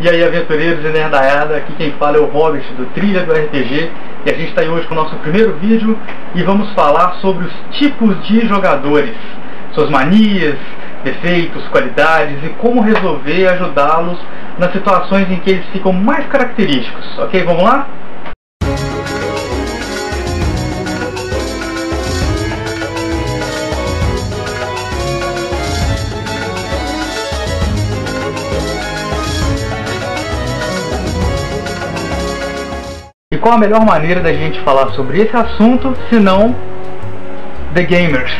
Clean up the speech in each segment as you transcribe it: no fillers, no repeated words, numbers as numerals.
E aí, aventureiros e nerdaiada, aqui quem fala é o Hobbit do Trilha do RPG. E a gente está aí hoje com o nosso primeiro vídeo e vamos falar sobre os tipos de jogadores, suas manias, defeitos, qualidades e como resolver e ajudá-los nas situações em que eles ficam mais característicos. Ok, vamos lá? E qual a melhor maneira da gente falar sobre esse assunto, se não The Gamers?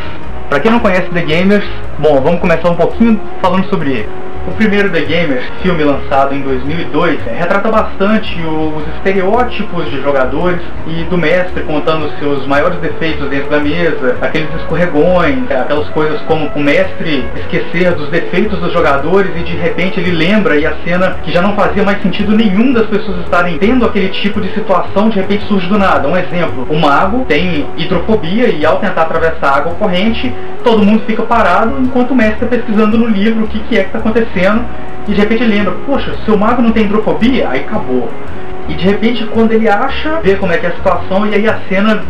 Para quem não conhece The Gamers, bom, vamos começar um pouquinho falando sobre ele. O primeiro The Gamers, filme lançado em 2002, retrata bastante os estereótipos de jogadores e do mestre contando os seus maiores defeitos dentro da mesa, aqueles escorregões, aquelas coisas como o mestre esquecer dos defeitos dos jogadores e de repente ele lembra e a cena que já não fazia mais sentido nenhum das pessoas estarem tendo aquele tipo de situação, de repente surge do nada. Um exemplo, o mago tem hidrofobia e ao tentar atravessar a água corrente, todo mundo fica parado enquanto o mestre está pesquisando no livro o que é que está acontecendo. E de repente ele lembra, poxa, seu mago não tem hidrofobia? Aí acabou. E de repente quando ele acha, vê como é que é a situação e aí a cena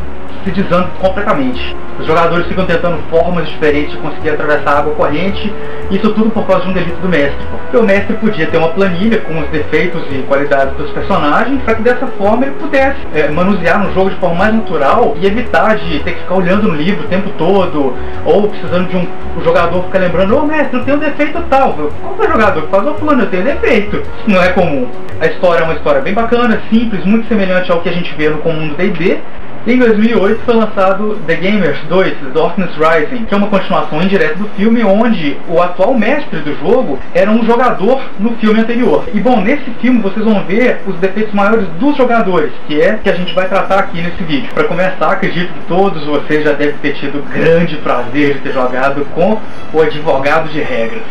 se desanda completamente. Os jogadores ficam tentando formas diferentes de conseguir atravessar a água corrente, isso tudo por causa de um delito do mestre. Porque o mestre podia ter uma planilha com os defeitos e qualidades dos personagens, para que dessa forma ele pudesse manusear no jogo de forma mais natural e evitar de ter que ficar olhando no livro o tempo todo, ou precisando de um jogador ficar lembrando, ô mestre, eu tenho um defeito tal. Qual é o jogador que faz? Ô fulano, eu tenho defeito. Isso não é comum. A história é uma história bem bacana, simples, muito semelhante ao que a gente vê no comum do D&D. Em 2008 foi lançado The Gamers 2, The Darkness Rising, que é uma continuação indireta do filme, onde o atual mestre do jogo era um jogador no filme anterior. E bom, nesse filme vocês vão ver os defeitos maiores dos jogadores, que é que a gente vai tratar aqui nesse vídeo. Para começar, acredito que todos vocês já devem ter tido o grande prazer de ter jogado com o advogado de regras.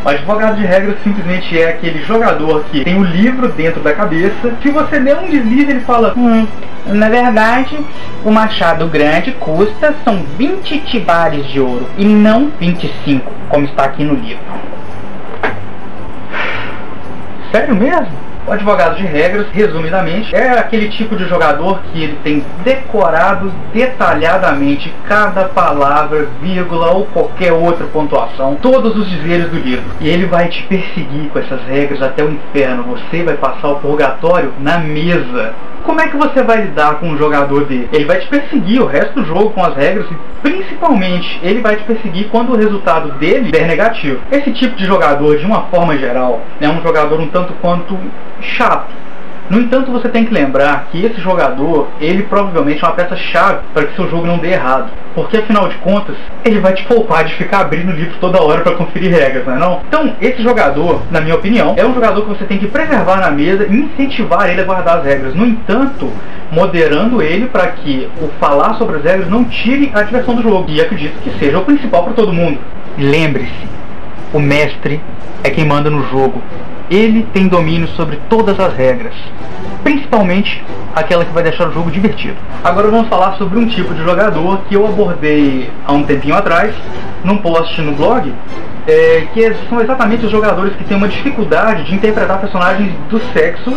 O advogado de regras simplesmente é aquele jogador que tem o livro dentro da cabeça. Se você der um deslize, ele fala, na verdade, o machado grande são 20 tibares de ouro e não 25, como está aqui no livro. Sério mesmo? O advogado de regras, resumidamente, é aquele tipo de jogador que ele tem decorado detalhadamente cada palavra, vírgula ou qualquer outra pontuação, todos os dizeres do livro. E ele vai te perseguir com essas regras até o inferno. Você vai passar o purgatório na mesa. Como é que você vai lidar com um jogador dele? Ele vai te perseguir o resto do jogo com as regras e principalmente ele vai te perseguir quando o resultado dele der negativo. Esse tipo de jogador, de uma forma geral, é um jogador um tanto quanto chato. No entanto, você tem que lembrar que esse jogador, ele provavelmente é uma peça-chave para que seu jogo não dê errado. Porque afinal de contas, ele vai te poupar de ficar abrindo o livro toda hora para conferir regras, não é não? Então, esse jogador, na minha opinião, é um jogador que você tem que preservar na mesa e incentivar ele a guardar as regras. No entanto, moderando ele para que o falar sobre as regras não tire a diversão do jogo. E acredito que seja o principal para todo mundo. Lembre-se, o mestre é quem manda no jogo. Ele tem domínio sobre todas as regras, principalmente aquela que vai deixar o jogo divertido. Agora vamos falar sobre um tipo de jogador que eu abordei há um tempinho atrás, num post no blog, que são exatamente os jogadores que têm uma dificuldade de interpretar personagens do sexo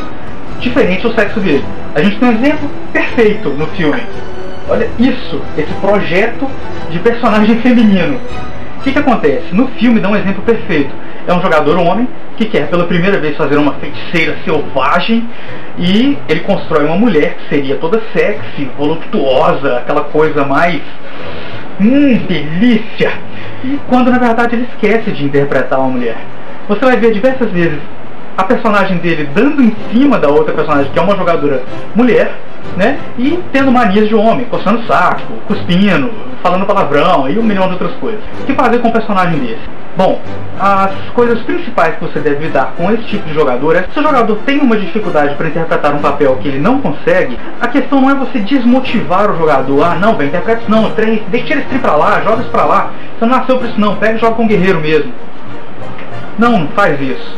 diferente do sexo dele. A gente tem um exemplo perfeito no filme. Olha isso, esse projeto de personagem feminino. O que acontece? No filme dá um exemplo perfeito. É um jogador homem que quer pela primeira vez fazer uma feiticeira selvagem e ele constrói uma mulher que seria toda sexy, voluptuosa, aquela coisa mais... delícia! E quando na verdade ele esquece de interpretar uma mulher. Você vai ver diversas vezes a personagem dele dando em cima da outra personagem, que é uma jogadora mulher, né? E tendo manias de homem, coçando o saco, cuspindo, falando palavrão e um milhão de outras coisas. O que fazer com um personagem desse? Bom, as coisas principais que você deve lidar com esse tipo de jogador é se o jogador tem uma dificuldade para interpretar um papel que ele não consegue, a questão não é você desmotivar o jogador. Ah, não, velho, interpreta isso não, tira esse trem pra lá, joga isso pra lá. Você não nasceu pra isso não, pega e joga com o guerreiro mesmo. Não, não faz isso.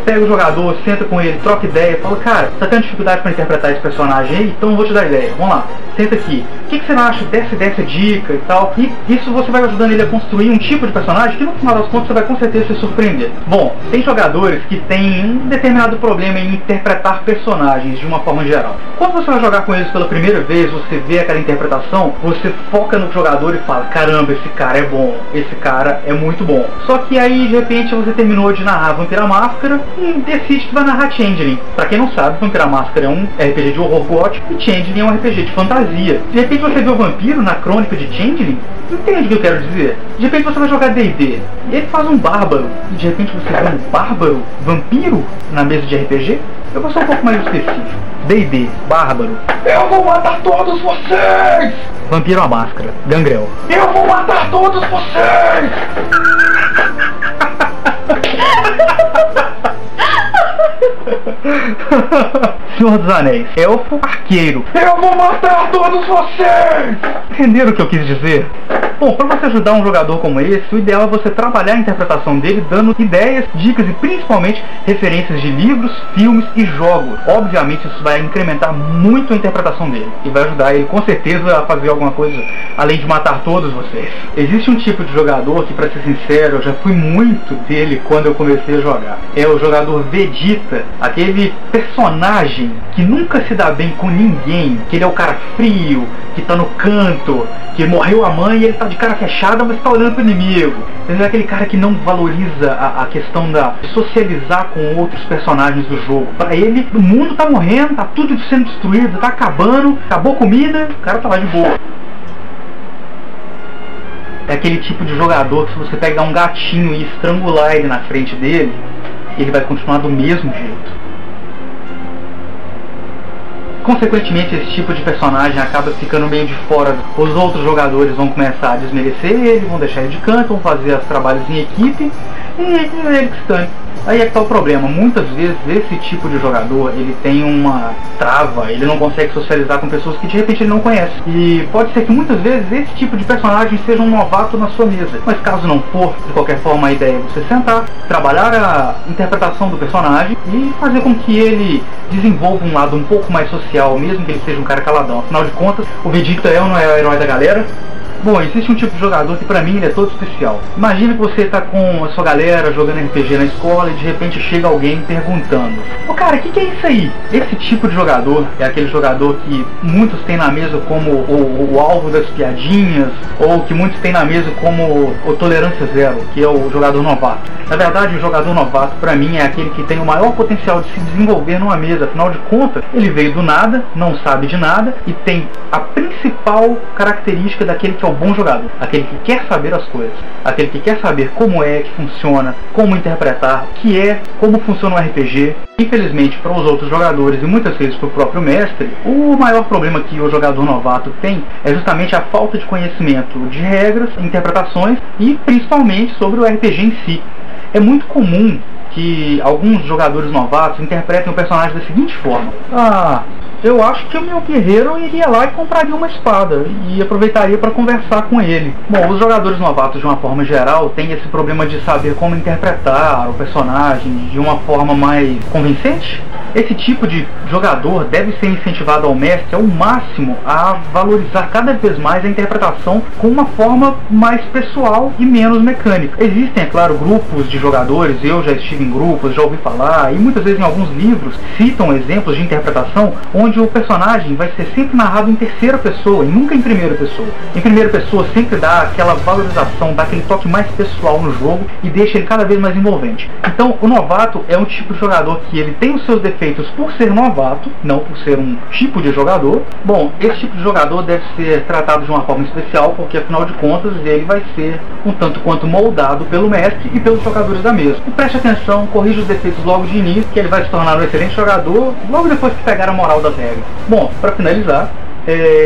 pega o jogador, senta com ele, troca ideia, fala, cara, tá tendo dificuldade pra interpretar esse personagem aí? Então eu vou te dar ideia, vamos lá, senta aqui. O que você acha dessa dica e tal? E isso você vai ajudando ele a construir um tipo de personagem que no final das contas você vai com certeza se surpreender. Bom, tem jogadores que têm um determinado problema em interpretar personagens de uma forma geral. Quando você vai jogar com eles pela primeira vez, você vê aquela interpretação, você foca no jogador e fala, caramba, esse cara é bom, esse cara é muito bom. Só que aí, de repente, você terminou de narrar Vampira Máscara e decide que vai narrar Changeling. Pra quem não sabe, Vampira Máscara é um RPG de horror gótico e Changeling é um RPG de fantasia. De repente você vê o vampiro na crônica de Changeling, entende o que eu quero dizer? De repente você vai jogar D&D e ele faz um bárbaro, e de repente você vê um bárbaro vampiro na mesa de RPG. Eu vou ser um pouco mais específico. D&D, bárbaro. Eu vou matar todos vocês! Vampiro à máscara, Gangrel. Eu vou matar todos vocês! Senhor dos Anéis, elfo, arqueiro. Eu vou matar todos vocês! Entenderam o que eu quis dizer? Bom, para você ajudar um jogador como esse, o ideal é você trabalhar a interpretação dele dando ideias, dicas e principalmente referências de livros, filmes e jogos. Obviamente isso vai incrementar muito a interpretação dele e vai ajudar ele com certeza a fazer alguma coisa além de matar todos vocês. Existe um tipo de jogador que, para ser sincero, eu já fui muito dele quando eu comecei a jogar. É o jogador Vegeta, aquele personagem que nunca se dá bem com ninguém, que ele é o cara frio, que tá no canto, que morreu a mãe e ele tá de cara fechada, mas tá olhando pro inimigo. Ele é aquele cara que não valoriza a questão de socializar com outros personagens do jogo. Pra ele, o mundo tá morrendo, tá tudo sendo destruído, tá acabando, acabou a comida, o cara tá lá de boa. É aquele tipo de jogador que se você pegar um gatinho e estrangular ele na frente dele, ele vai continuar do mesmo jeito. Consequentemente, esse tipo de personagem acaba ficando meio de fora. Os outros jogadores vão começar a desmerecer ele, vão deixar ele de canto, vão fazer os trabalhos em equipe e ele que está. Aí é que tá o problema. Muitas vezes esse tipo de jogador, ele tem uma trava, ele não consegue socializar com pessoas que de repente ele não conhece. E pode ser que muitas vezes esse tipo de personagem seja um novato na sua mesa. Mas caso não for, de qualquer forma a ideia é você sentar, trabalhar a interpretação do personagem e fazer com que ele desenvolva um lado um pouco mais social, mesmo que ele seja um cara caladão. Afinal de contas, o Vegeta é ou não é o herói da galera? Bom, existe um tipo de jogador que pra mim ele é todo especial. Imagina que você tá com a sua galera jogando RPG na escola e de repente chega alguém perguntando: ô cara, o que é isso aí? Esse tipo de jogador é aquele jogador que muitos têm na mesa como o alvo das piadinhas, ou que muitos têm na mesa como o tolerância zero, que é o jogador novato. Na verdade, o jogador novato pra mim é aquele que tem o maior potencial de se desenvolver numa mesa. Afinal de contas, ele veio do nada, não sabe de nada e tem a principal característica daquele que é o bom jogador, aquele que quer saber as coisas, aquele que quer saber como é que funciona, como interpretar, como funciona o RPG. Infelizmente, para os outros jogadores e muitas vezes para o próprio mestre, o maior problema que o jogador novato tem é justamente a falta de conhecimento de regras, interpretações e principalmente sobre o RPG em si. É muito comum que alguns jogadores novatos interpretem o personagem da seguinte forma: eu acho que o meu guerreiro iria lá e compraria uma espada e aproveitaria para conversar com ele. Bom, os jogadores novatos de uma forma geral têm esse problema de saber como interpretar o personagem de uma forma mais convincente. Esse tipo de jogador deve ser incentivado ao mestre ao máximo a valorizar cada vez mais a interpretação com uma forma mais pessoal e menos mecânica. Existem, é claro, grupos de jogadores, eu já estive em grupos, já ouvi falar, e muitas vezes em alguns livros citam exemplos de interpretação onde o personagem vai ser sempre narrado em terceira pessoa e nunca em primeira pessoa. Em primeira pessoa sempre dá aquela valorização, dá aquele toque mais pessoal no jogo e deixa ele cada vez mais envolvente. Então o novato é um tipo de jogador que ele tem os seus defeitos por ser novato, não por ser um tipo de jogador. Bom, esse tipo de jogador deve ser tratado de uma forma especial, porque afinal de contas ele vai ser um tanto quanto moldado pelo mestre e pelos jogadores da mesa. E preste atenção, corrija os defeitos logo de início, que ele vai se tornar um excelente jogador logo depois que pegar a moral das regras. Bom, para finalizar,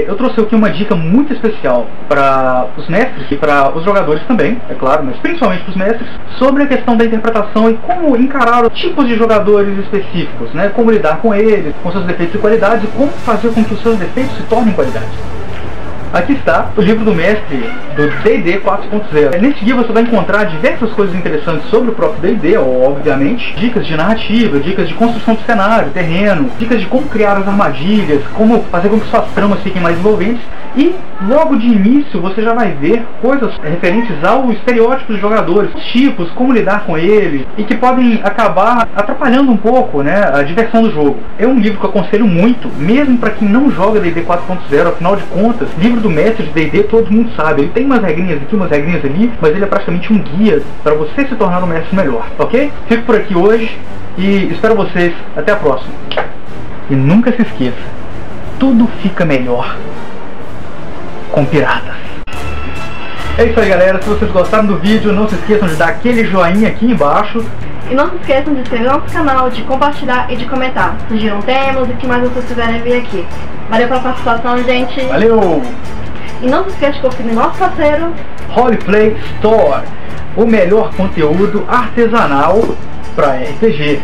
eu trouxe aqui uma dica muito especial para os mestres e para os jogadores também, é claro, mas principalmente para os mestres, sobre a questão da interpretação e como encarar os tipos de jogadores específicos, né? Como lidar com eles, com seus defeitos e qualidades, e como fazer com que os seus defeitos se tornem qualidades. Aqui está o livro do mestre do D&D 4.0. Nesse guia você vai encontrar diversas coisas interessantes sobre o próprio D&D, obviamente. Dicas de narrativa, dicas de construção de cenário, terreno, dicas de como criar as armadilhas, como fazer com que suas tramas fiquem mais envolventes. E logo de início você já vai ver coisas referentes ao estereótipo dos jogadores, os tipos, como lidar com eles, e que podem acabar atrapalhando um pouco, né, a diversão do jogo. É um livro que eu aconselho muito, mesmo para quem não joga D&D 4.0, afinal de contas, livro do mestre de D&D todo mundo sabe, ele tem umas regrinhas aqui, umas regrinhas ali, mas ele é praticamente um guia para você se tornar um mestre melhor, ok? Fico por aqui hoje e espero vocês até a próxima. E nunca se esqueça, tudo fica melhor com piratas. É isso aí, galera, se vocês gostaram do vídeo, não se esqueçam de dar aquele joinha aqui embaixo. E não se esqueçam de se inscrever no nosso canal, de compartilhar e de comentar. Sugiram temas e o que mais vocês quiserem ver aqui. Valeu pela participação, gente. Valeu! E não se esqueça de conferir nosso parceiro Roleplay Store, o melhor conteúdo artesanal para RPG.